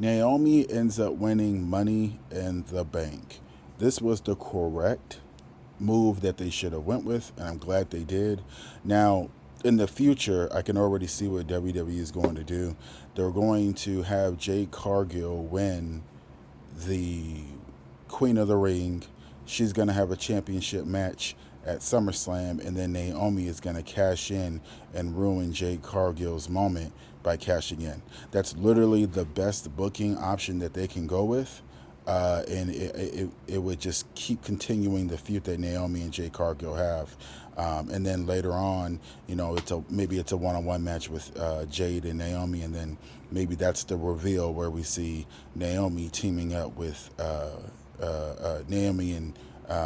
Naomi ends up winning Money in the Bank. This was the correct move that they should have went with, and I'm glad they did. Now, in the future, I can already see what WWE is going to do. They're going to have Jade Cargill win the Queen of the Ring. She's going to have a championship match at SummerSlam, and then Naomi is going to cash in and ruin Jade Cargill's moment by cashing in. That's literally the best booking option that they can go with. And it would just keep continuing the feud that Naomi and Jade Cargill have. And then later on, maybe it's a one-on-one match with Jade and Naomi, and then maybe that's the reveal where we see Naomi teaming up with Naomi and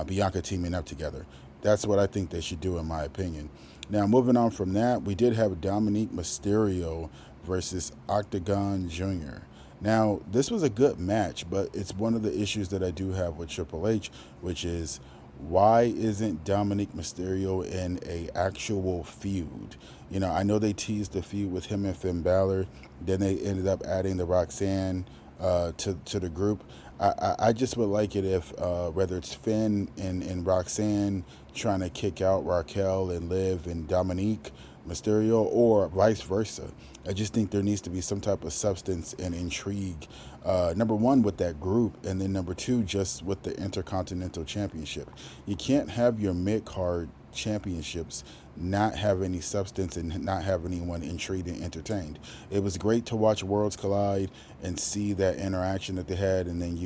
Bianca teaming up together. That's what I think they should do, in my opinion. Now, moving on from that, we did have Dominique Mysterio versus Octagon Jr. Now, this was a good match, but it's one of the issues that I do have with Triple H, which is why isn't Dominic Mysterio in a actual feud? I know they teased the feud with him and Finn Balor. Then they ended up adding the Roxanne to the group. I just would like it if whether it's Finn and Roxanne trying to kick out Raquel and Liv and Dominique Mysterio, or vice versa. I just think there needs to be some type of substance and intrigue. Number one, with that group, and then number two, just with the Intercontinental Championship. You can't have your mid card championships not have any substance and not have anyone intrigued and entertained. It was great to watch Worlds collide and see that interaction that they had, and then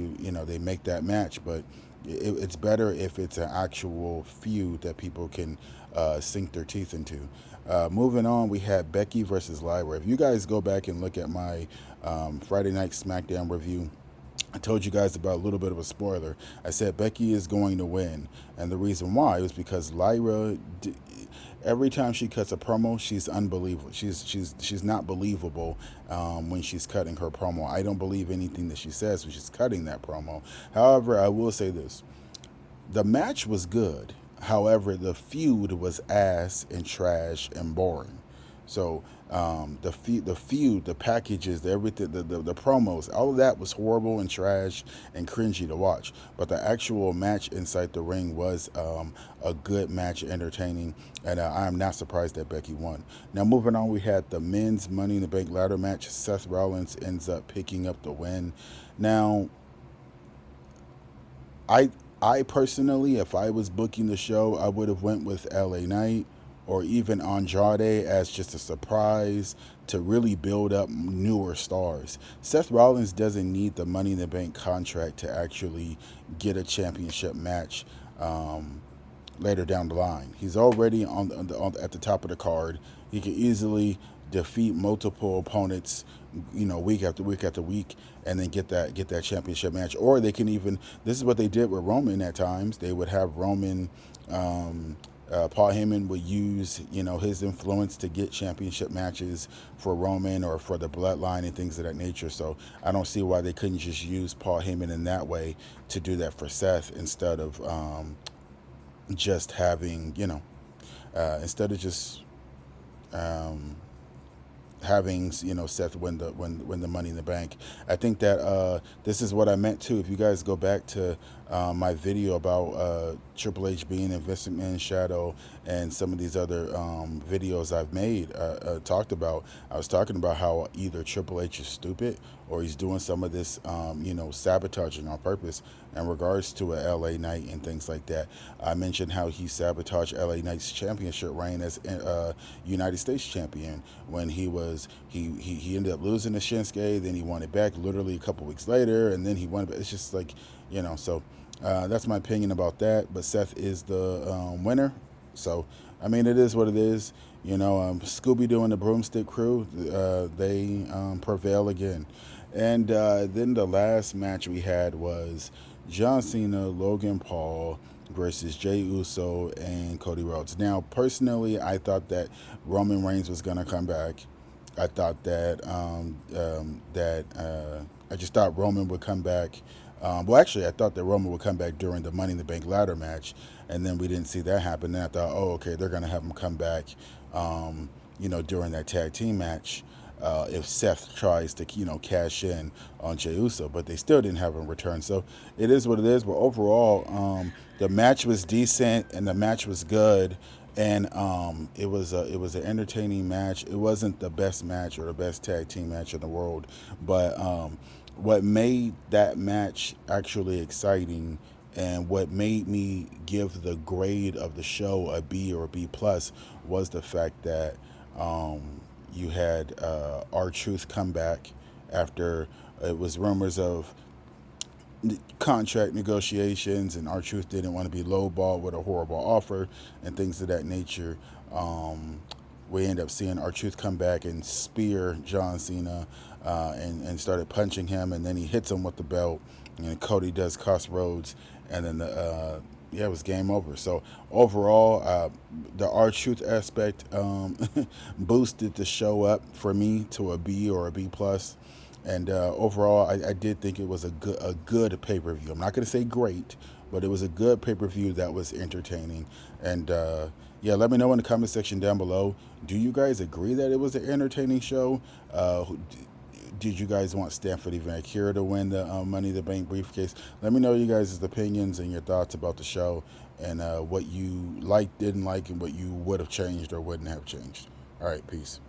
they make that match. But it's better if it's an actual feud that people can sink their teeth into. Moving on, we had Becky versus Lyra. If you guys go back and look at my Friday Night SmackDown review, I told you guys about a little bit of a spoiler. I said Becky is going to win, and the reason why was because Lyra, every time she cuts a promo, she's unbelievable. She's not believable when she's cutting her promo. I don't believe anything that she says when she's cutting that promo. However, I will say this: the match was good. However, the feud was ass and trash and boring. So the feud, the packages, everything, the promos, all of that was horrible and trash and cringy to watch. But the actual match inside the ring was a good match, entertaining, and I am not surprised that Becky won. Now, moving on, we had the men's Money in the Bank ladder match. Seth Rollins ends up picking up the win. Now, I I personally, if I was booking the show, I would have went with LA Knight or even Andrade as just a surprise to really build up newer stars. Seth Rollins doesn't need the Money in the Bank contract to actually get a championship match later down the line. He's already at the top of the card. He can easily defeat multiple opponents, week after week after week, and then get that championship match. Or they can even, this is what they did with Roman at times. They would have Roman, Paul Heyman would use his influence to get championship matches for Roman or for the Bloodline and things of that nature. So I don't see why they couldn't just use Paul Heyman in that way to do that for Seth instead of just having instead of just having Seth win the Money in the Bank. I think that this is what I meant too. If you guys go back to my video about Triple H being in Vince McMahon's shadow and some of these other videos I've made talked about, I was talking about how either Triple H is stupid or he's doing some of this sabotaging on purpose in regards to a LA Knight and things like that. I mentioned how he sabotaged LA Knight's championship reign as United States champion when he ended up losing to Shinsuke, then he won it back literally a couple weeks later, and then he won it back. It's just like, so that's my opinion about that. But Seth is the winner, so I mean, it is what it is. Scooby-Doo and the Broomstick Crew, they prevail again. And then the last match we had was John Cena, Logan Paul versus Jey Uso and Cody Rhodes. Now, personally, I thought that Roman Reigns was going to come back. I thought that I just thought Roman would come back. Actually, I thought that Roman would come back during the Money in the Bank ladder match, and then we didn't see that happen. Then I thought, oh, okay, they're going to have him come back, during that tag team match. if Seth tries to cash in on Jey Uso, but they still didn't have him return. So it is what it is. But overall, the match was decent and the match was good, and it was an entertaining match. It wasn't the best match or the best tag team match in the world, but what made that match actually exciting and what made me give the grade of the show a B or a B plus was the fact that you had R-Truth come back after it was rumors of contract negotiations, and R-Truth didn't want to be lowballed with a horrible offer and things of that nature. We end up seeing R-Truth come back and spear John Cena, and started punching him, and then he hits him with the belt, and Cody does Crossroads, and then yeah, it was game over. So overall, the R-Truth aspect boosted the show up for me to a B or a B plus. And overall, I did think it was a good pay per view. I'm not going to say great, but it was a good pay per view that was entertaining. And yeah, let me know in the comment section down below. Do you guys agree that it was an entertaining show? Did you guys want Stanford Van Cure to win the Money in the Bank briefcase? Let me know you guys' opinions and your thoughts about the show, and what you liked, didn't like, and what you would have changed or wouldn't have changed. All right, peace.